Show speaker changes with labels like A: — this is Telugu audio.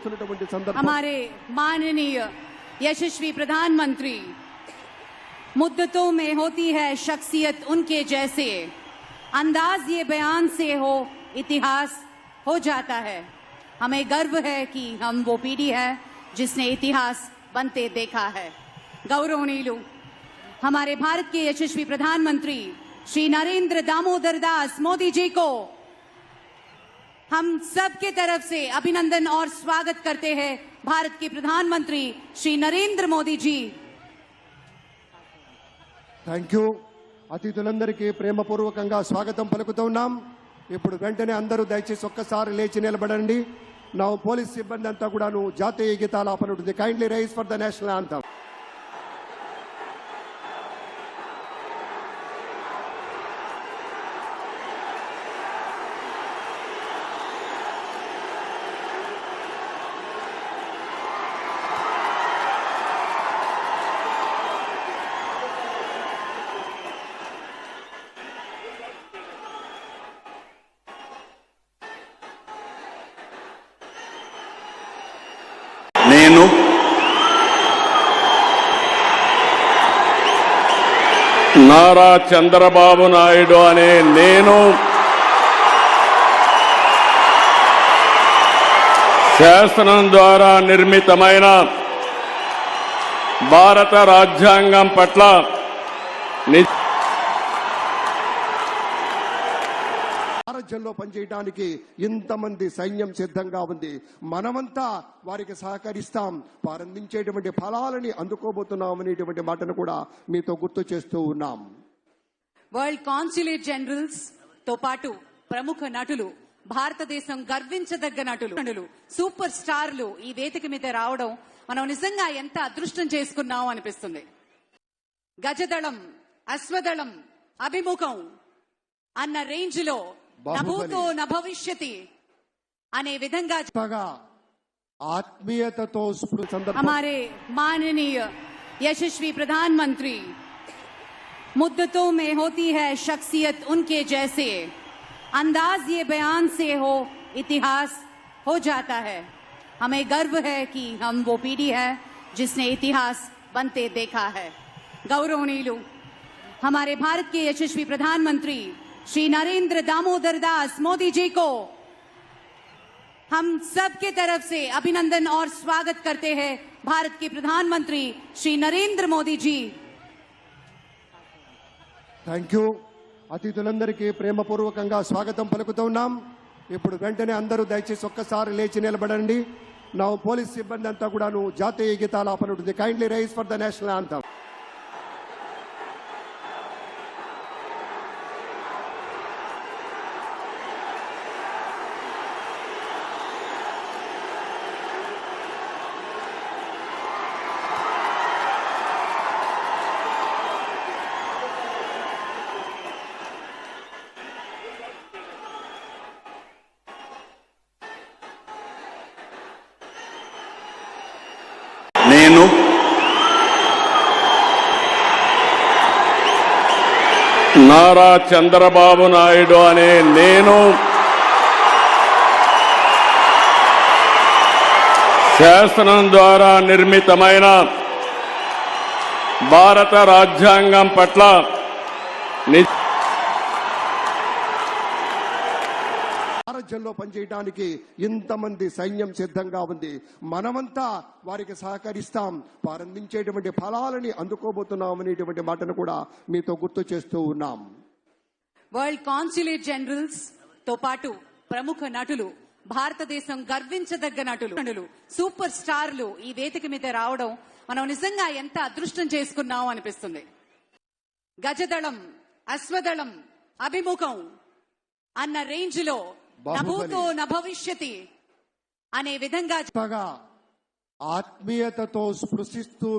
A: చేస్తున్నటువంటి సందర్భం
B: हमारे माननीय यशस्वी प्रधानमंत्री मुद्दतों में होती है शख्सियत उनके जैसे अंदाज ये बयान से हो इतिहास हो जाता है। हमें गर्व है कि हम वो पीढ़ी है जिसने इतिहास बनते देखा है। गौरवनीय हमारे भारत के यशस्वी प्रधानमंत्री श्री नरेंद्र दामोदर दास मोदी जी को हम सब के तरफ से अभिनंदन और स्वागत करते हैं। भारत के प्रधानमंत्री श्री नरेंद्र मोदी जी।
A: Thank you. అతిథులందరికీ ప్రేమపూర్వకంగా స్వాగతం పలుకుతున్నాం. ఇప్పుడు వెంటనే అందరూ దయచేసి ఒక్కసారి లేచి నిలబడండి. నా పోలీస్ సిబ్బంది అంతా కూడాను జాతీయ గీతాలాపన ఉంటుంది. Kindly rise for the national anthem.
C: నేను నారా చంద్రబాబు నాయుడు అనే నేను శాసనం ద్వారా నిర్మితమైన భారత రాజ్యాంగం పట్ల
A: రాజ్యంలో పనిచేయడానికి ఇంతమంది సైన్యం సిద్ధంగా ఉంది. మనమంతా వారికి సహకరిస్తాం, వారందించేటువంటి ఫలాలని అందుకోబోతున్నాం అనేటువంటి మాటను కూడా మీతో గుర్తు చేస్తూ ఉన్నాం.
B: వరల్డ్ కాన్సులేట్ జనరల్స్ తో పాటు ప్రముఖ నటులు, భారతదేశం గర్వించదగ్గ నటులు, సూపర్ స్టార్లు ఈ వేదిక మీద రావడం మనం నిజంగా ఎంత అదృష్టం చేసుకున్నాం అనిపిస్తుంది. గజదళం, అశ్వదళం, అభిముఖం అన్న రేంజ్ లో నభూతో నభవిష్యతి అనే విధంగా
A: ఆత్మీయతతో
B: हमारे माननीय यशस्वी प्रधानमंत्री मुद्दतों में होती है शख्सियत उनके जैसे अंदाज ये बयान से हो इतिहास हो जाता है। हमें गर्व है कि हम वो पीढ़ी है जिसने इतिहास बनते देखा है। गौरवनीय हमारे भारत के यशस्वी प्रधानमंत्री श्री नरेंद्र दामोदर दास मोदी जी को हम सब के तरफ से अभिनंदन और स्वागत करते हैं। भारत के प्रधानमंत्री श्री नरेंद्र मोदी जी।
A: Thank you. అతిథులందరికీ ప్రేమపూర్వకంగా స్వాగతం పలుకుతున్నాం. ఇప్పుడు వెంటనే అందరూ దయచేసి ఒక్కసారి లేచి నిలబడండి. నా పోలీస్ సిబ్బంది అంతా కూడాను జాతీయ గీతాలాపన ఉంటుంది. Kindly rise for the national anthem.
C: నేను నారా చంద్రబాబు నాయుడు అనే నేను శాసనం ద్వారా నిర్మితమైన భారత రాజ్యాంగం పట్ల
A: రాజ్యంలో పనిచేయడానికి ఇంతమంది సైన్యం సిద్ధంగా ఉంది. మనమంతా వారికి సహకరిస్తాం, వారందించేటువంటి ఫలాలని అందుకోబోతున్నాం అనేటువంటి మాటను కూడా మీతో గుర్తు చేస్తూ ఉన్నాం.
B: వరల్డ్ కాన్సులేట్ జనరల్స్ తో పాటు ప్రముఖ నటులు, భారతదేశం గర్వించదగ్గ నటులు, సూపర్ స్టార్లు ఈ వేదిక మీద రావడం మనం నిజంగా ఎంత అదృష్టం చేసుకున్నాం అనిపిస్తుంది. గజదళం, అశ్వదళం, అభిముఖం అన్న రేంజ్ లో నభూతో నభవిష్యతి అనే విధంగా
A: ఆత్మీయతతో స్పృశిస్తూ